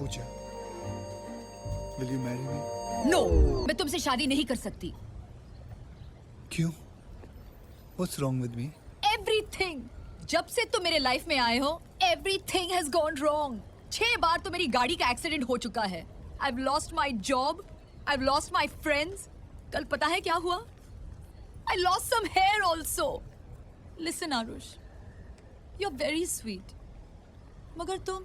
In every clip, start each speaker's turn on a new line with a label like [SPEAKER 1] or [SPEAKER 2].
[SPEAKER 1] पूछा, Will you marry me?
[SPEAKER 2] No, मैं तुमसे शादी नहीं कर सकती।
[SPEAKER 1] क्यों? What's wrong with me?
[SPEAKER 2] Everything. जब से तुम मेरे लाइफ में आए हो, everything has gone wrong. 6 बार तो मेरी गाड़ी का एक्सीडेंट हो चुका है। I've lost my job. I've lost my friends. कल पता है क्या हुआ? I lost some hair also. Listen, Arush. You're very sweet. मगर तुम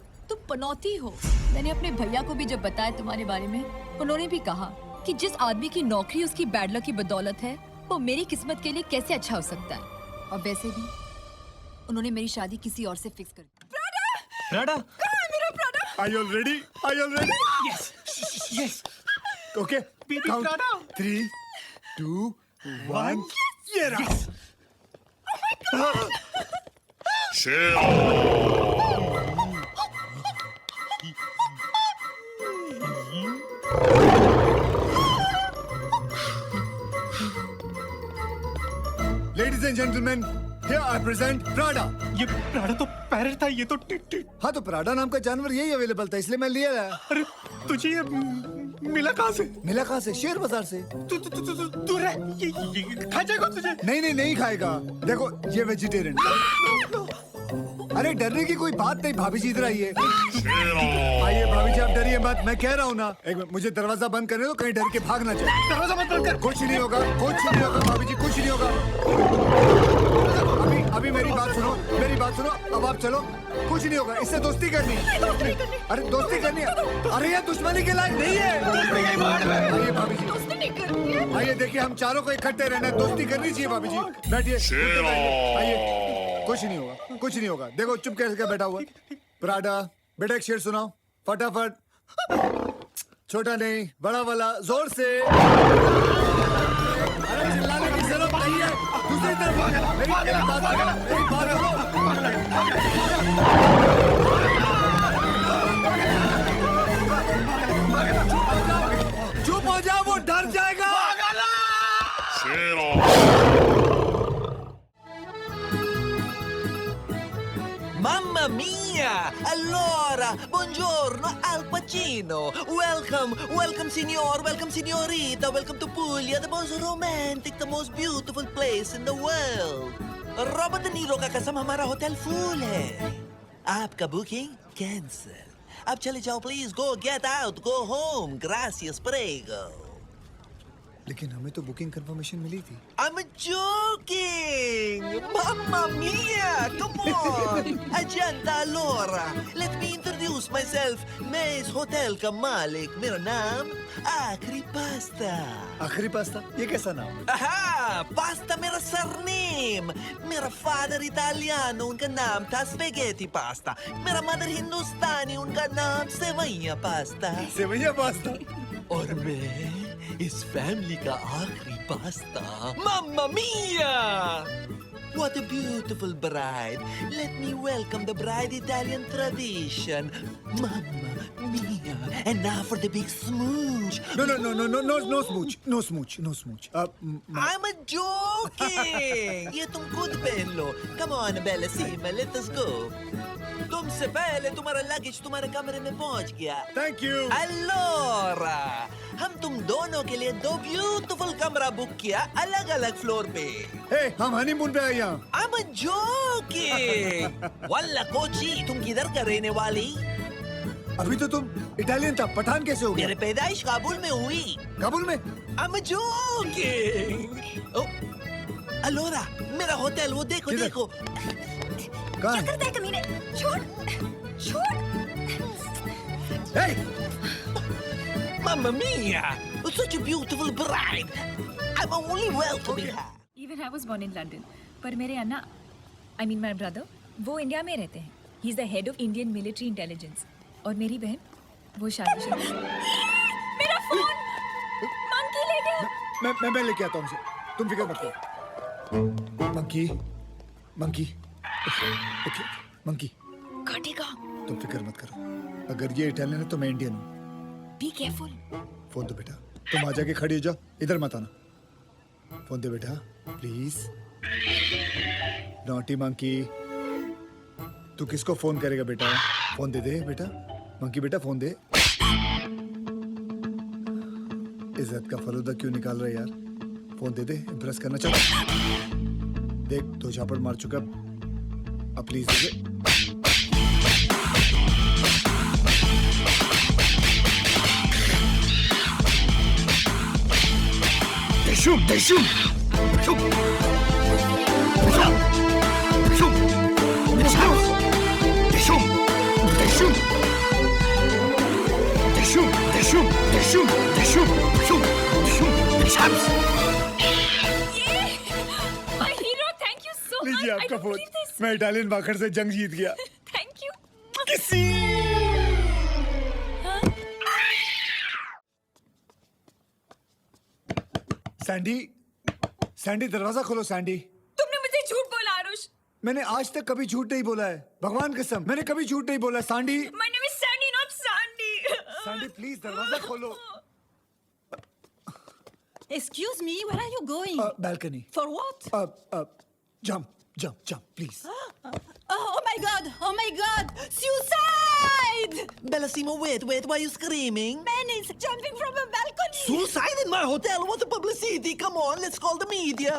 [SPEAKER 2] पनौती हो। मैंने अपने भैया को भी जब बताया तुम्हारे बारे में, उन्होंने भी कहा कि जिस आदमी की नौकरी उसकी बैड लक की बदौलत है, वो मेरी किस्मत के लिए कैसे अच्छा हो सकता है। और वैसे भी उन्होंने मेरी शादी किसी और से फिक्स कर दी।
[SPEAKER 3] प्राडा,
[SPEAKER 2] कहाँ है मेरा Prada?
[SPEAKER 1] Are you all ready? Are you all ready?
[SPEAKER 3] yes, yes.
[SPEAKER 1] Okay.
[SPEAKER 3] Baby
[SPEAKER 1] Count.
[SPEAKER 3] Prada.
[SPEAKER 1] 3, 2, 1. ये रहा.
[SPEAKER 3] Yes.
[SPEAKER 1] Ladies and gentlemen, here I present Prada.
[SPEAKER 3] ये प्राडा तो पैरट था, ये तो टिट।
[SPEAKER 1] हाँ तो प्राडा नाम का जानवर यही अवेलेबल था, इसलिए मैं लिया लाया।
[SPEAKER 3] अरे तुझे ये मिला कहाँ से?
[SPEAKER 1] मिला कहाँ से? शेयर बाजार से।
[SPEAKER 3] तू रह, ये खा जाएगा तुझे?
[SPEAKER 1] नहीं खाएगा। देखो ये वेजिटेरियन। अरे डरने की कोई बात नहीं, भाभी जी इधर आइए। आइए भाभी जी, आप डरिए मत, मैं कह रहा हूँ ना। एक मिनट, मुझे दरवाजा बंद करने दो, कहीं डर के भाग ना जाए।
[SPEAKER 3] दरवाजा मत बंद कर।
[SPEAKER 1] कुछ नहीं होगा भाभी जी, कुछ नहीं होगा। अभी मेरी बात सुनो, अब आप चलो, कुछ नहीं होगा। इससे दोस्ती करनी है। अरे दोस्ती करनी है। अरे ये दुश्मनी के लायक नहीं है। आइए भाभी जी,
[SPEAKER 2] दोस्ती नहीं करनी है।
[SPEAKER 1] आइए देखिए, हम चारों को इकट्ठे रहना है, दोस्ती करनी चाहिए भाभी जी। बैठिए, आइए, कुछ नहीं होगा। देखो चुप कैसे बैठा हुआ। प्राडा, बेटा एक शेर सुनाओ फटाफट। छोटा नहीं, बड़ा वाला, जोर से। अरे चिल्लाने की जरूरत नहीं है। दूसरी तरफ मेरी बात सुनो। चुप हो जाओ, वो डर जाएगा।
[SPEAKER 4] Mamma mia! Allora, buongiorno Al Pacino. Welcome signor, welcome signorita, welcome to Puglia, the most romantic, the most beautiful place in the world. Robert De Niro का कसम हमारा होटल फुल है। आपका बुकिंग कैंसिल। अब चले जाओ please, go get out, go home. Gracias, prego.
[SPEAKER 1] लेकिन हमें तो बुकिंग कंफर्मेशन मिली थी।
[SPEAKER 4] I'm joking! Mamma mia! Come on! Agenda allora! Let me introduce myself. मैं इस होटल का मालिक। मेरा नाम आखरी पास्ता।
[SPEAKER 1] आखिरी पास्ता? ये कैसा नाम है?
[SPEAKER 4] आहा! पास्ता मेरा सरनेम। मेरा फादर इटालियानो, उनका नाम था स्पेगेटी पास्ता। मेरा मदर हिंदुस्तानी, उनका नाम सेवैया पास्ता।
[SPEAKER 1] सेवैया पास्ता।
[SPEAKER 4] और मैं इस फैमिली का आखिरी pasta. Mamma mia! What a beautiful bride. Let me welcome the bride Italian tradition. Mamma mia. And now for the big smooch.
[SPEAKER 1] No smooch.
[SPEAKER 4] I'm a joking. ये तुम खुद पहन लो. Come on, Bella Sima, let us go. तुमसे पहले तुम्हारा luggage तुम्हारे कमरे में पहुंच गया।
[SPEAKER 1] Thank you.
[SPEAKER 4] Allora, हम तुम दोनों के लिए 2 ब्यूटीफुल कमरा बुक किया अलग अलग फ्लोर पे।
[SPEAKER 1] Hey, हम हनीमून पे आए यहाँ।
[SPEAKER 4] I'm a joking. वल्ला कोची, तुम किधर का रहने वाली?
[SPEAKER 1] अभी तो तुम इटालियन था, पठान कैसे हो गया?
[SPEAKER 4] मेरे पैदाइश काबुल में हुई।
[SPEAKER 1] काबुल में?
[SPEAKER 4] I'm a joking. अलोरा, मेरा होटल वो देखो
[SPEAKER 1] किधर?
[SPEAKER 4] देखो।
[SPEAKER 1] कहाँ है?
[SPEAKER 2] क्या करता है कमीने? छोड़।
[SPEAKER 1] Hey!
[SPEAKER 4] Mamma mia! Such a beautiful bride. I'm only welcoming her.
[SPEAKER 5] Even I was born in London. पर मेरे अन्ना, I mean my brother, वो इंडिया में रहते हैं. He's the head of Indian military intelligence. और मेरी बहन, वो शादी
[SPEAKER 2] मेरा फोन मंकी ले गया।
[SPEAKER 1] मैं लेके आता हूँ उसे। तुम फिक्र मत करो। मंकी।
[SPEAKER 2] काटेगा।
[SPEAKER 1] तुम फिक्र मत करो। अगर ये इटालियन है तो मैं इंडियन हूँ।
[SPEAKER 2] Be careful.
[SPEAKER 1] फोन दो बेटा। तुम आ जाके खड़ी हो जाओ, इधर मत आना। फोन दे बेटा, प्लीज। Naughty monkey. तू किसको फोन करेगा बेटा? फोन दे बेटा। मंकी बेटा फोन दे। इज्जत का फलूदा क्यों निकाल रहा है यार? फोन दे दे, इम्प्रेस करना चाहता। देख 2 झापड़ मार चुका, अब please they they. Deixum, deixum, deixum, deixum, deixum, deixum, deixum, deixum, deixum, deixum, deixum, deixum, deixum, deixum,
[SPEAKER 5] My hero, thank you so much.
[SPEAKER 1] लीजिए
[SPEAKER 5] I
[SPEAKER 1] आपका
[SPEAKER 5] don't
[SPEAKER 1] फोन।
[SPEAKER 5] believe this.
[SPEAKER 1] मैं इटालियन बाखर से जंग जीत गया।
[SPEAKER 5] Thank you.
[SPEAKER 1] सैंडी, सैंडी दरवाजा खोलो Sandy.
[SPEAKER 5] तुमने मुझे झूठ बोला आरुष।
[SPEAKER 1] मैंने आज तक कभी झूठ नहीं बोला है, भगवान कसम मैंने कभी झूठ नहीं बोला है। Sandy,
[SPEAKER 5] My name is Sandy, not Sandy.
[SPEAKER 1] Sandy please दरवाजा खोलो।
[SPEAKER 6] Excuse me, where are you going?
[SPEAKER 1] Balcony.
[SPEAKER 6] For what?
[SPEAKER 1] Jump, jump, jump please.
[SPEAKER 6] Oh my god! Oh my god! Suicide!
[SPEAKER 4] Bellissimo, wait, why are you screaming?
[SPEAKER 6] Man is jumping from a balcony!
[SPEAKER 4] Suicide in my hotel? What a publicity! Come on, let's call the media.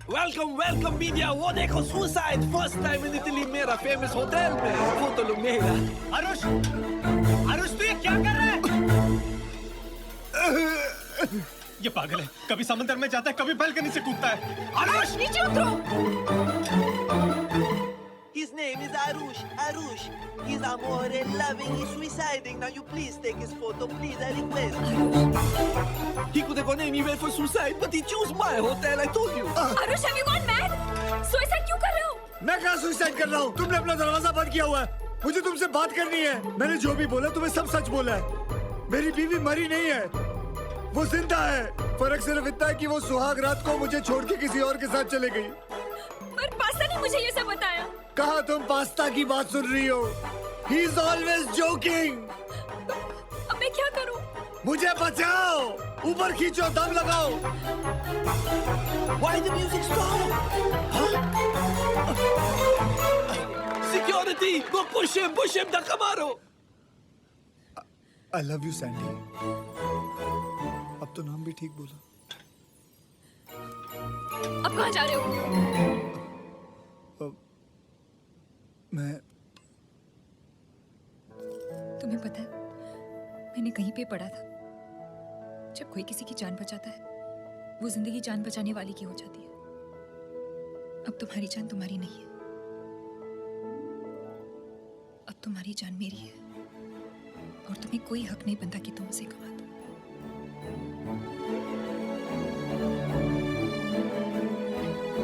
[SPEAKER 4] Welcome media. वो देखो suicide first time in Italy मेरा famous hotel में photo लो मेरा।
[SPEAKER 3] आरुष, आरुष तू ये क्या कर रहा है? ये पागल है, कभी समंदर में जाता है, कभी बालकनी से कूदता है। आरुष,
[SPEAKER 5] नीचे उतरो।
[SPEAKER 4] His name is Arush. Arush. He's amore loving. He's suiciding. Now you please take his photo, please. I request. He could have gone anywhere for suicide, but he chose my hotel. I told you.
[SPEAKER 5] Aarush, have you gone mad? Suicide क्यों कर रहे हो?
[SPEAKER 1] मैं कहाँ suicide कर रहा हूँ? तुमने अपना दरवाजा बंद किया हुआ है। मुझे तुमसे बात करनी है। मैंने जो भी बोला तुम्हें सब सच बोला है। मेरी बीवी मरी नहीं है, वो जिंदा है। फर्क सिर्फ इतना है कि वो सुहाग रात को मुझे छोड़ के किसी और के साथ चले गई।
[SPEAKER 5] पर पास्ता ने मुझे ये सब बताया।
[SPEAKER 1] कहा तुम पास्ता की बात सुन रही हो? He is always joking.
[SPEAKER 5] अब मैं क्या करूं?
[SPEAKER 1] मुझे बचाओ, ऊपर खींचो, दम लगाओ।
[SPEAKER 4] Why the music stop? Huh? Security! Go push him, da Camaro!
[SPEAKER 1] I love you, Sandy. अब तो नाम भी ठीक बोला।
[SPEAKER 5] अब कहाँ जा रहे हो?
[SPEAKER 1] मैं
[SPEAKER 5] तुम्हें पता है, मैंने कहीं पे पढ़ा था, जब कोई किसी की जान बचाता है, वो जिंदगी जान बचाने वाली की हो जाती है। अब तुम्हारी जान तुम्हारी नहीं है, अब तुम्हारी जान मेरी है, और तुम्हें कोई हक नहीं बनता कि तुम उसे गवा दो।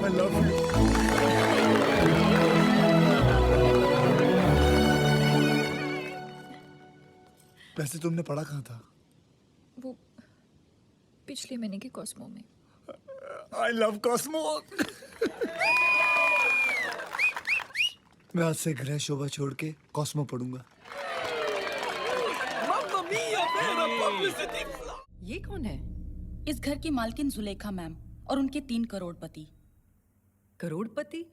[SPEAKER 1] I love you. वैसे तुमने पढ़ा कहाँ था?
[SPEAKER 5] वो पिछले महीने के कॉस्मो में।
[SPEAKER 1] I love Cosmo. मैं आज से गृह शोभा छोड़ के कॉस्मो पढ़ूंगा।
[SPEAKER 4] Mamma mia, मेरा publicity!
[SPEAKER 6] ये कौन है? इस घर की मालकिन जुलेखा मैम और उनके 3 करोड़पति।
[SPEAKER 7] करोड़पति?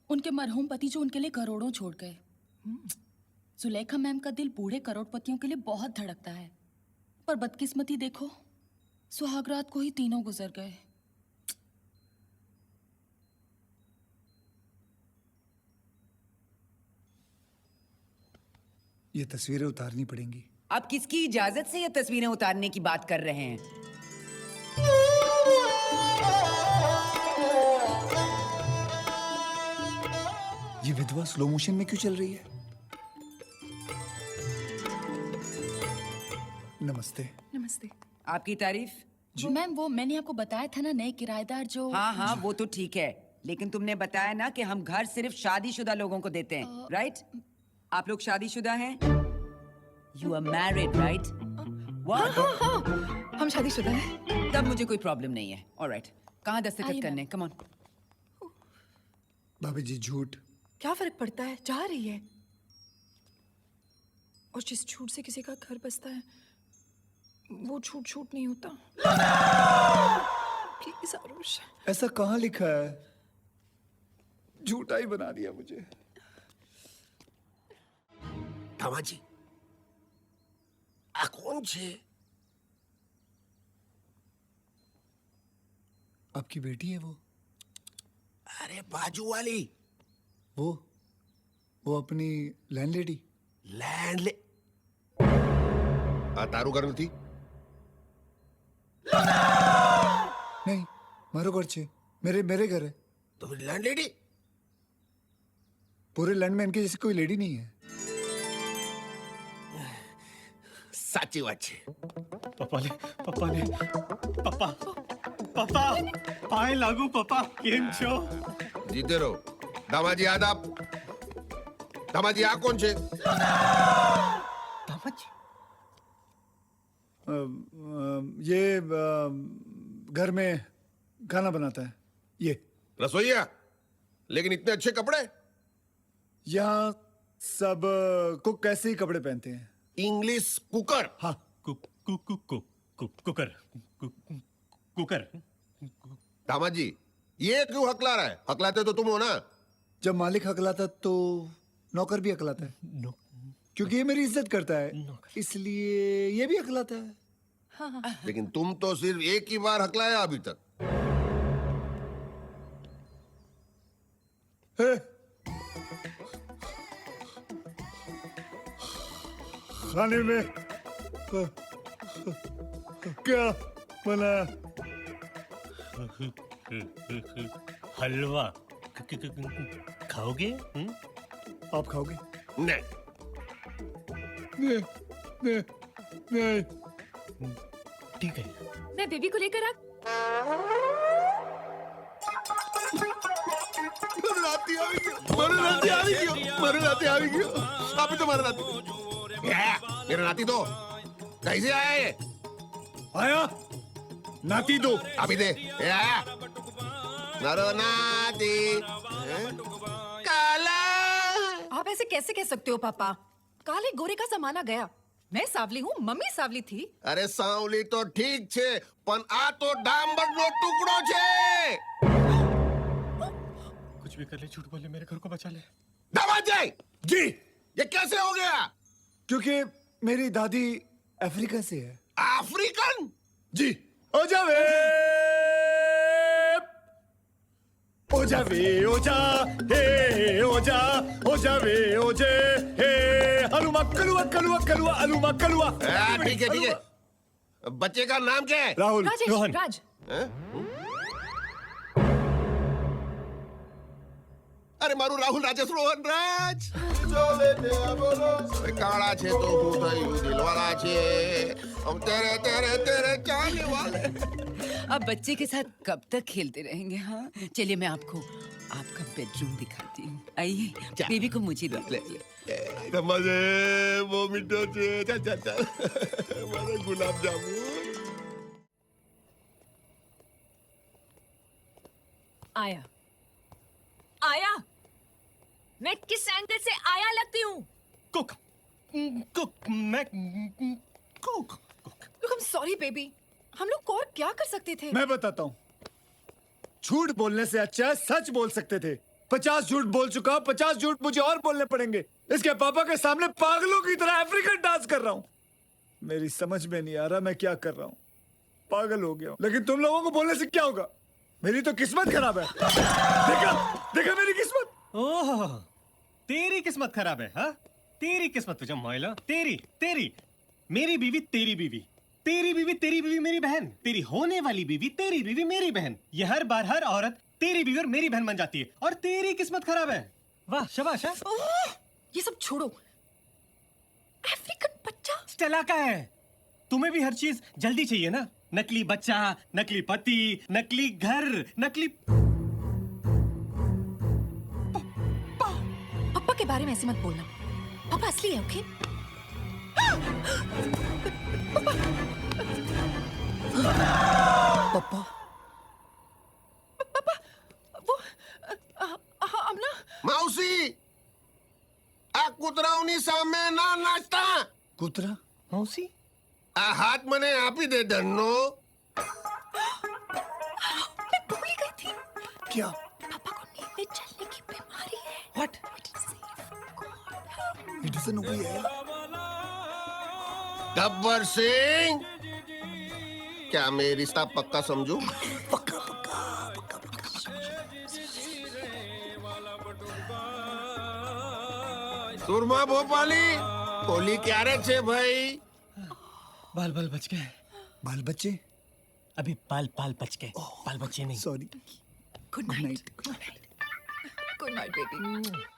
[SPEAKER 6] उनके मरहूम पति जो उनके लिए करोड़ों छोड़ गए। जुलेखा मैम का दिल बूढ़े करोड़पतियों के लिए बहुत धड़कता है, पर बदकिस्मती देखो, सुहागरात को ही तीनों गुजर गए।
[SPEAKER 1] ये तस्वीरें उतारनी पड़ेंगी।
[SPEAKER 7] आप किसकी इजाजत से ये तस्वीरें उतारने की बात कर रहे हैं?
[SPEAKER 1] ये विधवा स्लो मोशन में क्यों चल रही है? नमस्ते।
[SPEAKER 6] नमस्ते।
[SPEAKER 7] आपकी तारीफ?
[SPEAKER 6] मैम, वो मैंने आपको बताया था ना, नए किराएदार जो।
[SPEAKER 7] हाँ, वो तो ठीक है, लेकिन तुमने बताया ना कि हम घर सिर्फ शादीशुदा लोगों को देते हैं, राइट? आप लोग शादीशुदा हैं? You are married, right? What?
[SPEAKER 5] हाँ, हम शादीशुदा हैं।
[SPEAKER 7] तब मुझे कोई प्रॉब्लम नहीं है। ऑलराइट, कहाँ दस्तखत
[SPEAKER 6] आइए,
[SPEAKER 7] करने? Come on.
[SPEAKER 1] भाभी जी झूठ।
[SPEAKER 8] क्या फर्क पड़ता है, जा रही है। और जिस झूठ से किसी का घर बसता है, वो झूठ झूठ नहीं होता। प्लीज आरुष।
[SPEAKER 1] ऐसा कहाँ लिखा है? झूठा ही बना दिया मुझे।
[SPEAKER 9] દામાજી આ કોણ છે?
[SPEAKER 1] आपकी बेटी है वो?
[SPEAKER 9] અરે બાજુવાળી
[SPEAKER 1] वो अपनी लैंडलेडी।
[SPEAKER 9] લેન્ડ લે આ તારું ઘર નથી?
[SPEAKER 1] नहीं, मारो घर छे, मेरे घर है।
[SPEAKER 9] તો फिर લેન્ડલેડી?
[SPEAKER 1] पूरे लैंड में इनके जैसी कोई लेडी नहीं है।
[SPEAKER 9] સાચી વાત છે।
[SPEAKER 3] પપ્પા પાય લાગુ પપ્પા કેમ છો?
[SPEAKER 9] જીતે રહો। દામાજી આદાબ। દામાજી આ કોણ છે?
[SPEAKER 3] દામાજી
[SPEAKER 1] ये घर में खाना बनाता है ये।
[SPEAKER 9] रसोईया? लेकिन इतने अच्छे कपड़े?
[SPEAKER 1] यहाँ सब कुक कैसे ही कपड़े पहनते हैं।
[SPEAKER 9] English cooker?
[SPEAKER 1] हाँ,
[SPEAKER 3] कुकर।
[SPEAKER 9] दामाजी ये क्यों हकला रहा है? हकलाते तो तुम हो ना।
[SPEAKER 1] जब मालिक हकलाता तो नौकर भी हकलाता है। क्योंकि ये मेरी इज्जत करता है, इसलिए ये भी हकलाता है।
[SPEAKER 9] लेकिन तुम तो सिर्फ एक ही बार हकलाया अभी तक।
[SPEAKER 1] है? खाने में क्या बना?
[SPEAKER 3] हलवा खाओगे?
[SPEAKER 1] आप खाओगे?
[SPEAKER 9] नहीं।
[SPEAKER 1] नहीं।
[SPEAKER 3] ठीक है।
[SPEAKER 5] मैं बेबी को लेकर आ।
[SPEAKER 9] मरनाती આવી ગયો। अभी तो मरनाती। मेरा नाती दो। कैसे आया ये?
[SPEAKER 1] आया नाती दो।
[SPEAKER 9] अभी दे। ये आया। नरो नाती। काला।
[SPEAKER 8] आप ऐसे कैसे कह सकते हो पापा? काले गोरे का जमाना गया। मैं सावली हूँ, मम्मी सावली थी।
[SPEAKER 9] अरे सांवली तो ठीक छे, पण आ तो डांबरનો ટુકડો છે।
[SPEAKER 3] कुछ भी कर ले, झूठ बोले, मेरे घर को बचा ले।
[SPEAKER 9] दामाजी
[SPEAKER 1] जी,
[SPEAKER 9] ये कैसे हो गया?
[SPEAKER 1] क्योंकि मेरी दादी अफ्रीका से है।
[SPEAKER 9] अफ्रीकन?
[SPEAKER 1] जी। ओ जावे ओ जावे ओ जा हे ओ जा ओ जावे ओ जे हे हलुमा कलुआ कलुआ कलुआ हलुमा कलुआ।
[SPEAKER 9] ठीक है ठीक है। बच्चे का नाम क्या है?
[SPEAKER 1] राहुल।
[SPEAKER 8] राजेश,
[SPEAKER 3] रोहन।
[SPEAKER 8] राज।
[SPEAKER 9] अरे मारू राहुल राजेश रोहन राज। काला छे तो હું થયું દિલવાળા છે। हम तेरे तेरे तेरे चाहने वाले।
[SPEAKER 7] अब बच्चे के साथ कब तक खेलते रहेंगे? हाँ, चलिए मैं आपको आपका बेडरूम दिखाती हूँ। आइए, बेबी को मुझे दीजिए।
[SPEAKER 9] मजे वो मिठो छे। चल चल चल। मारे गुलाब जामुन।
[SPEAKER 2] आया मैं किस एंगल से आया लगती हूँ?
[SPEAKER 3] कुक मैं cook.
[SPEAKER 8] Look, I'm sorry, baby. हम लोग और क्या कर सकते थे?
[SPEAKER 1] मैं बताता हूँ। झूठ बोलने से अच्छा है सच बोल सकते थे। 50 झूठ बोल चुका हूँ, 50 झूठ मुझे और बोलने पड़ेंगे। इसके पापा के सामने पागलों की तरह अफ्रीकन डांस कर रहा हूँ। मेरी समझ में नहीं आ रहा मैं क्या कर रहा हूँ। पागल हो गया हूँ। लेकिन तुम लोगों को बोलने से क्या होगा? मेरी तो किस्मत खराब है। देखा मेरी किस्मत।
[SPEAKER 3] ओह, तेरी किस्मत खराब है। हाँ, तेरी किस्मत तुझे मायला। तेरी मेरी बीवी तेरी बीवी, तेरी बीवी तेरी बीवी मेरी बहन, तेरी होने वाली बीवी तेरी बीवी मेरी बहन। ये हर बार हर औरत तेरी बीवी और मेरी बहन बन जाती है और तेरी किस्मत खराब है। वाह शाबाश।
[SPEAKER 8] ये सब छोड़ो। अफ्रीकन बच्चा।
[SPEAKER 3] स्टेला का है। तुम्हें भी हर चीज जल्दी चाहिए ना? नकली बच्चा, नकली पति, नकली घर, नकली।
[SPEAKER 8] पापा के बारे में ऐसे मत बोलना। पापा असली है, ओके?
[SPEAKER 1] पापा
[SPEAKER 8] वो हम ना
[SPEAKER 9] माउसी आ કૂતરાઓની સામે ના નાચતા।
[SPEAKER 1] कुतरा
[SPEAKER 3] मौसी
[SPEAKER 9] આ હાથ મને આપી દે ધનનો।
[SPEAKER 8] मैं भूल गई थी।
[SPEAKER 1] क्या?
[SPEAKER 8] पापा को नींद में चलने की
[SPEAKER 3] What?
[SPEAKER 1] He doesn't know who he is.
[SPEAKER 9] Gabbar Singh, क्या मैं रिश्ता पक्का समझू? सुरमा भोपाली, होली क्यारे छे भाई?
[SPEAKER 3] बाल बाल बच गए।
[SPEAKER 1] बाल बच्चे?
[SPEAKER 3] अभी बाल बाल बच गए, बाल बच्चे नहीं।
[SPEAKER 1] Sorry.
[SPEAKER 2] Good night. Good night, baby.